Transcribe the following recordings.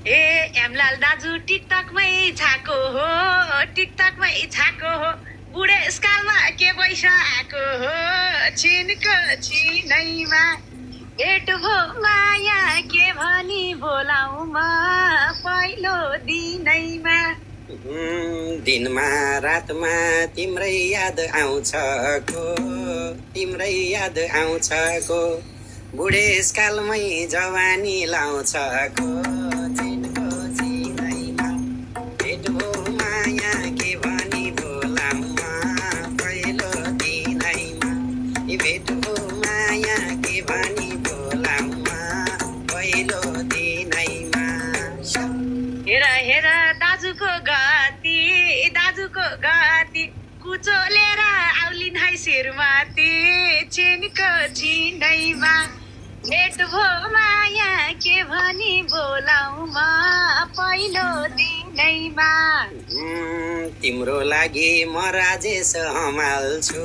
ए हेमलाल दाजु टिकटकमै छाको हो टिकटकमै छाको हो बुढेसकालमा के पैसा आएको हो छिनको छिनैमा भेट भो माया के भनी बोलाउ म पहिलो दिनैमा दिनमा रातमा तिम्रै याद आउँछ को तिम्रै याद आउँछ को बुढेसकालमै जवानी लाउँछ को चिनको चिनैमा भेट भो माया के भनी बोलाउमा पहिलो दिनैमा भेट भो माया के भनी बोलाउमा पहिलो दिनैमा हेर हेर दाजुको गति कुचोलेर आउलिन है शिरमाथि चिनको छिनैमा भेट भो माया के भनी बोलाउ म पहिलो दिनैमा तिम्रो लागि म राजेश हमाल्छु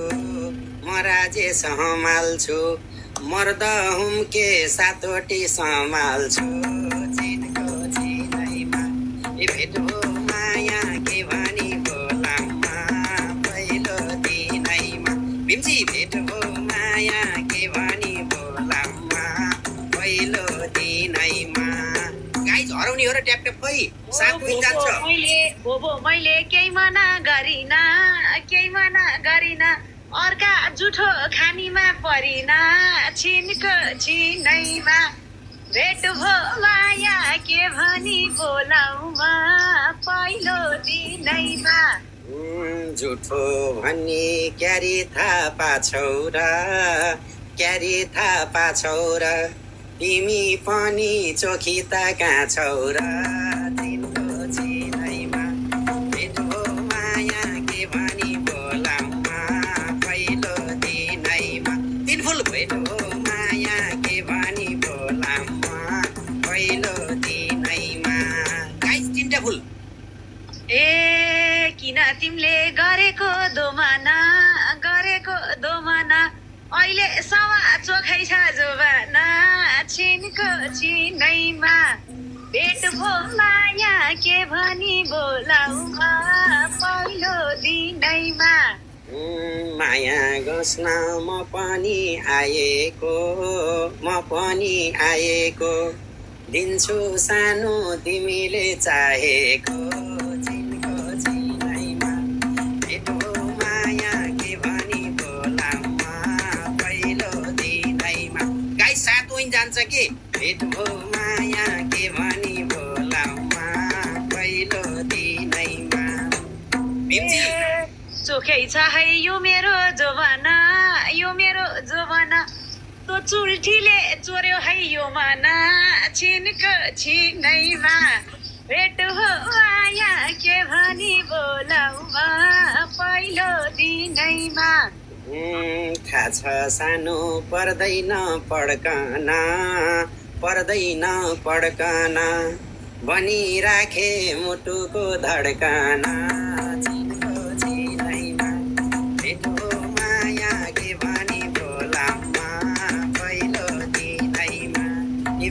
मर्द हुम्के सातवटी सम्हाल्छु चिनको चिनैमा भेट भो माया के भनी बोलाउमा पहिलो दिनैमा भीमजी भेट भो माया के भनी बोलाउमा पहिलो दिनैमा गाइज हराउने हो र ट्याप ट्याप खै 7 मिनेट जान्छ मैले केही मना गरिन अर्का जुठो खानीमा परिन छिनको छिनैमा भेट भो माया के भनी बोलाउ म पहिलो दिनैमा जुठो भन्ने क्यारी थाहा पाछौ र तिमी पनि चोखी त कहाँ छौ र तिम्रो चिनैमा भेट भो माया के भनी बोलाउमा पहिलो दिनैमा दिनफुल भेट भो माया के भनी बोलाउमा पहिलो दिनैमा गाइस तिनटा फुल ए किन तिमीले गरेको दोमाना अहिले सवा चोखै छ जोबाना छिनको छिनैमा भेट भो माया के भनी बोलाउ म पहिलो दिनैमा माया गस्न म पनि आएको दिन्छु सानो तिमीले चाहेको चिनको चिनैमा भेट भो माया के भनी बोलाउमा पहिलो दिनैमा गाइस 7 विन जान्छ के भेट भो माया के भनी बोलाउमा पहिलो दिनैमा भीमजी चोखै छ है यो मेरो जोबाना तो चुल्ठीले चोर्यो है यो माना छिनको छिनैमा भेट हो माया के भनी बोलाउ म पहिलो दिनैमा थाहा छ सानो पर्दैन पड्कन बनी राखे मुटुको धड्कन चिनको चिनैमा भेट हो माया के भनी बोलाउमा पहिलो दिनैमा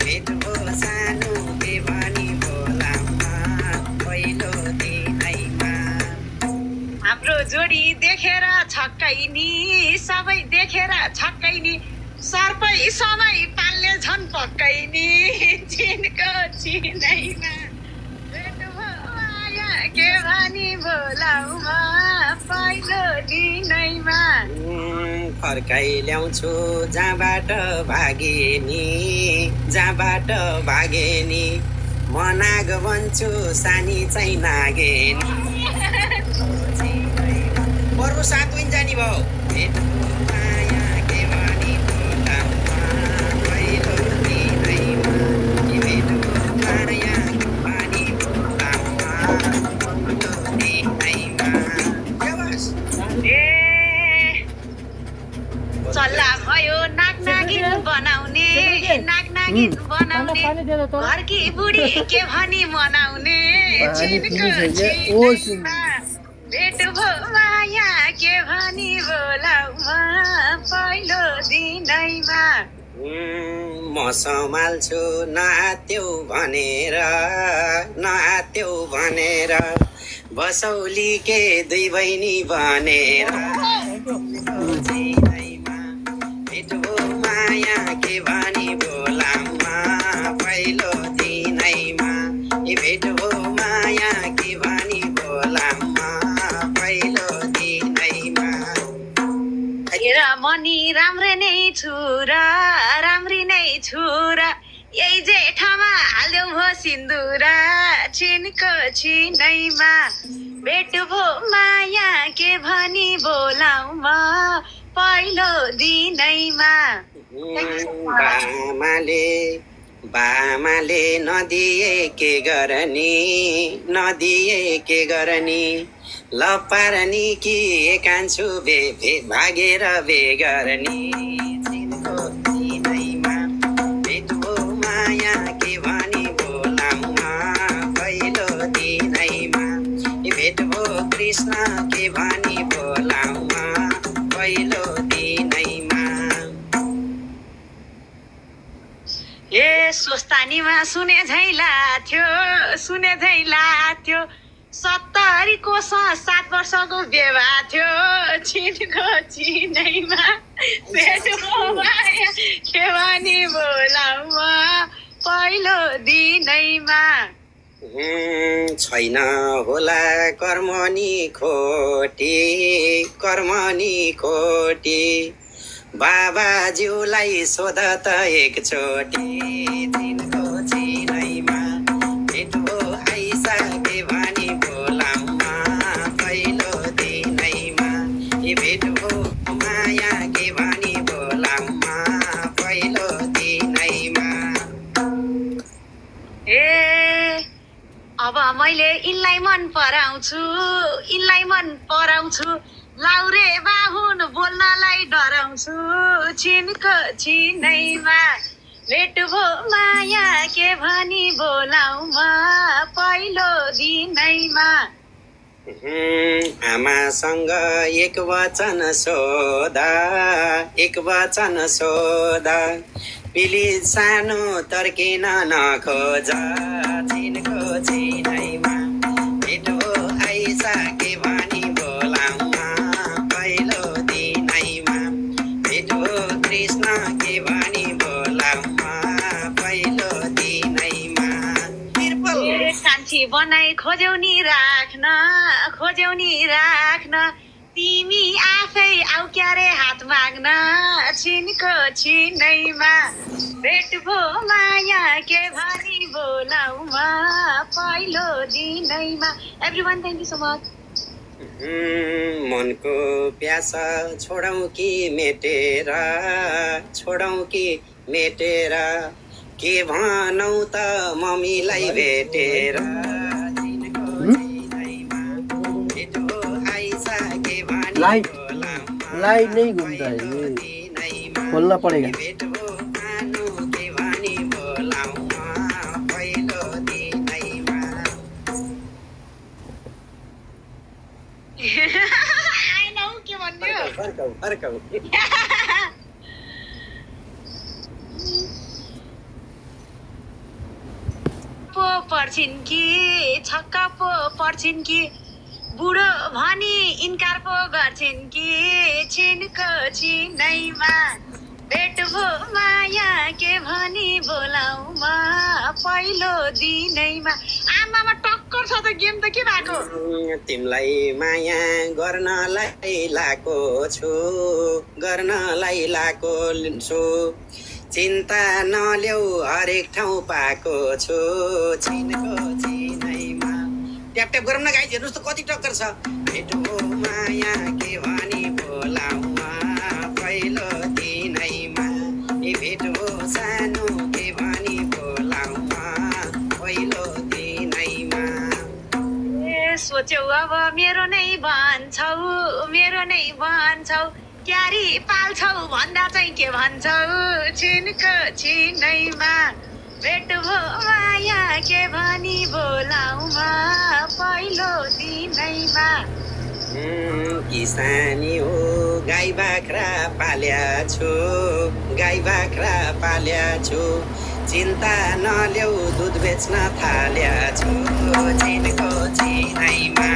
भेट हो सानो के भनी बोलाउमा पहिलो दिनैमा हाम्रो जोडी देखेर छक्कै नि सबै देखेर छक्कै नि सर्पै समय पाल्ने झन् पक्कै नि चिनको छिनैमा भेट भो माया के भनी बोलाउ म पहिलो दिनैमा फर्काइ ल्याउँछु जहाँबाट भागे नि म नाग बन्छु सानी चाहिँ नागेनी बरु 7 विन जानी भयो भेट भो माया के भनी बोलाउमा पहिलो दिनैमा भेट भो माया के भनी बोलाउमा पहिलो दिनैमा ए चल्ला भयो नाक नागिन बनाउने घरकी बुढी के भनी मनाउने चिनको छिनैमा भेट भो माया के भनी बोलाउ म पहिलो दिनैमा म सम्हाल्छु नआत्यौ भनेर बसौली के दुई बहिनी बनेर भेटो माया के भनी बोलामा पहिलो दिनैमा भेटो माया के भनी बोलामा पहिलो दिनैमा मनी राम्रै नै छु र यही जेठामा हाल्यौ हो सिन्दुर छिनको छिनैमा भेट भो माया के भनी बोलाउ म पहिलो दिनैमा। बामाले नदिए के गरनी लपारनी कि एकान्छु भागेर बेगरनी छिनको छिनैमा भेटो माया के भनी बोलाउमा पहिलो दिनैमा भेटो कृष्ण के भनी बोलाउमा पहिलो दिनैमा। ए स्वस्तानीमा सुने झै लाथ्यो 70 को 7 वर्षको बेवा थियो छिनको छिनैमा भेट माया के भनी बोलाउमा पहिलो दिनैमा। छैन होला कर्मनी खोटी बाबाज्यूलाई सोध त एकचोटि छिनको छिनैमा भेटो आइसा के भनी बोलाउमा पहिलो दिनैमा भेटो माया के भनी बोलाउमा पहिलो दिनैमा। ए अब मैले यिनलाई मन पराउँछु लाउरे बाहुन बोल्नलाई डराउँछु छिनको छिनैमा भेट भो माया के भनी बोलाउ म पहिलो दिनैमा। आमासँग एक वचन सोधा प्लिज सानो तर्किन नखोज छिनको छिनैमा भेटो आइसा के भनी बोलाउमा पहिलो दिनैमा भेटो कृष्ण के भनी बोलाउमा पहिलो दिनैमा। कान्छी बनाई खोज्यौ नि राख्न तिमी आफै आउ क्यारे हात माग्न छिनको छिनैमा भेट भो माया के भनी बोलाउ म पहिलो दिनैमा। Everyone thank you so much. मनको प्यासा छोडौँ कि मेटेर के भनौ त मम्मीलाई भेटेर लाइट नहीं घूमता है, ये खोलना पड़ेगा। पर्छिन् कि छक्का पो पर्छिन् कि बुढो भनी इन्कार पो गर्छिन् कि छिनको छिनैमा भेट भो माया के भनी बोलाउ म पहिलो दिनैमा। आमामा टक्कर छ त गेम त के भएको। तिमलाई माया गर्नलाई लाको छु चिन्ता नल्याउ हरेक ठाउँ पाएको छु छिनको छिनैमा। ट्याप ट्याप गरौँ न गाइज, हेर्नुहोस् त कति टक्कर छ। भेटो माया के भनी बोलाउमा पहिलो दिनैमा भेटो सानो के भनी बोलाउमा पहिलो दिनैमा। ए सोच्यौ अब मेरो नै भन्छौ क्यारी पाल्छौ भन्दा चाहिँ के भन्छौ छिनको छिनैमा भेट भो माया के भनी बोलाउ म पहिलो दिनैमा। किसानी हो गाई गाई बाख्रा पाल्या छु गाई बाख्रा पाल्या छु चिन्ता नल्याउ दुध बेच्न थाल्या छु चिनको चिनैमा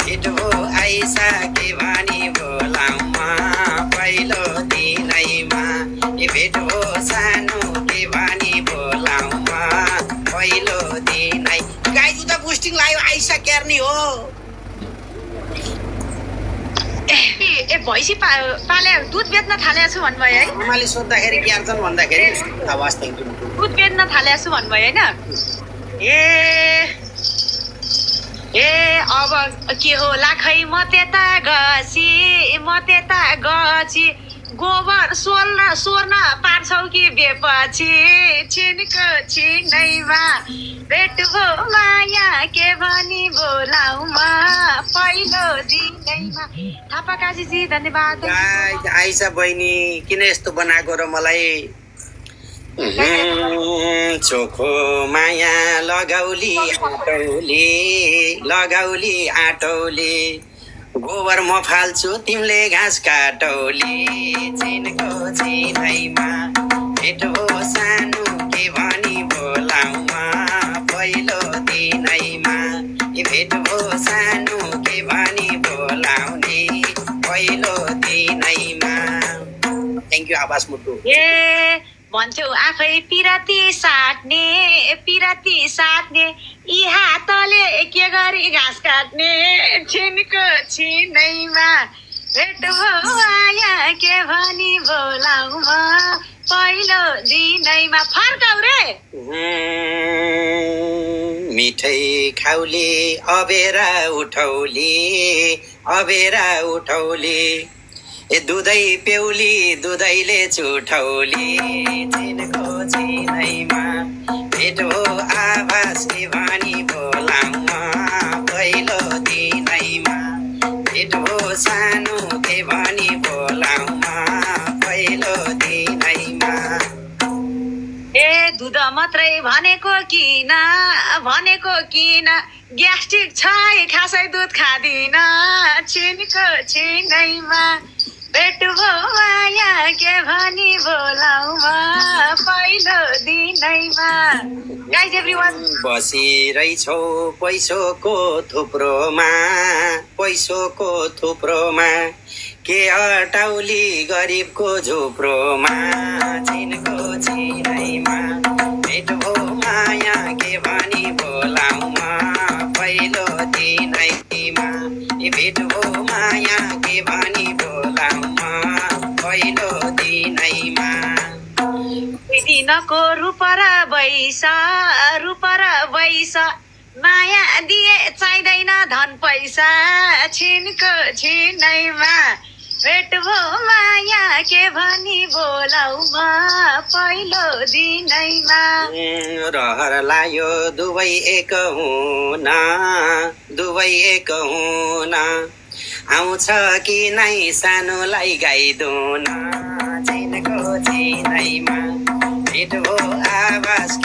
छिटो आइसके भनी बोलाउमा पहिलो दिनैमा भेट हो सानो के भनी बोलाउमा पहिलो दिनै गाई दुध बुस्टिङ लायो आइसक्यो नि हो ए भैँसी पाले दुध बेच्न थालेको छु भन्नुभयो है आमाले सोद्धाखेरि के अर्छन् भन्दाखेरि आवाज थ्याङ्क यू दुध बेच्न थालेको छु भन्नुभयो होइन ए अब के होला खै म त्यता गसी गोबर सोर्न पार्छौ कि बेपछि छिनको छिनैमा भेट भो माया के भनी बोलाउमा पहिलो दिनैमा थापा काशीजी धन्यवाद आइसा बहिनी किन यस्तो बनाएको र मलाई चोखो माया लगाउली आटौली गोबर म फाल्छु तिमीले घाँस काटौली चिनको चिनैमा भेट हो सानो के भनी बोलाउमा पहिलो दिनैमा भेट हो सानो के भनी बोलाउने पहिलो दिनैमा थ्याङ्क यू आवाज मुटु ए भन्थ्यौ आफै पिराती साट्ने यी हातले के गरी घाँस काट्ने छिनको छिनैमा भेट हो माया के भनी बोलाउमा पहिलो दिनैमा फर्काउ रे मिठै खाउली अबेरा उठौली ए दुधै पेउली दुधैले चुठौली चिनको चिनैमा भेट हो आवाज के भनी बोलाउमा पहिलो दिनैमा भेट हो सानो के भनी बोलाउमा पहिलो दिनैमा ए दुध मात्रै भनेको किन ग्यास्ट्रिक छ खासै दुध खादिन छिनको छिनैमा भेट भो माया के भनी बोलाउमा पहिलो दिनैमा गाइज एभ्रीवन बसिरहेछौ पैसोको थुप्रोमा के अटाउली गरिबको झुप्रोमा चिनको चिनैमा भेट हो माया के भनी बोलाउमा पहिलो दिनैमा भेट हो माया के भनी बोलाउमा पहिलो दिनैमा दिनको रूप र वैसा माया दिए चाहिँदैन धन पैसा छिनको छिनैमा भेट भो माया के भनी बोलाउमा पहिलो दिनैमा रहर लायो दुवै एक हुन आउँछ कि नै सानोलाई गाइदुन चिनको चिनैमा भेट हो आवाज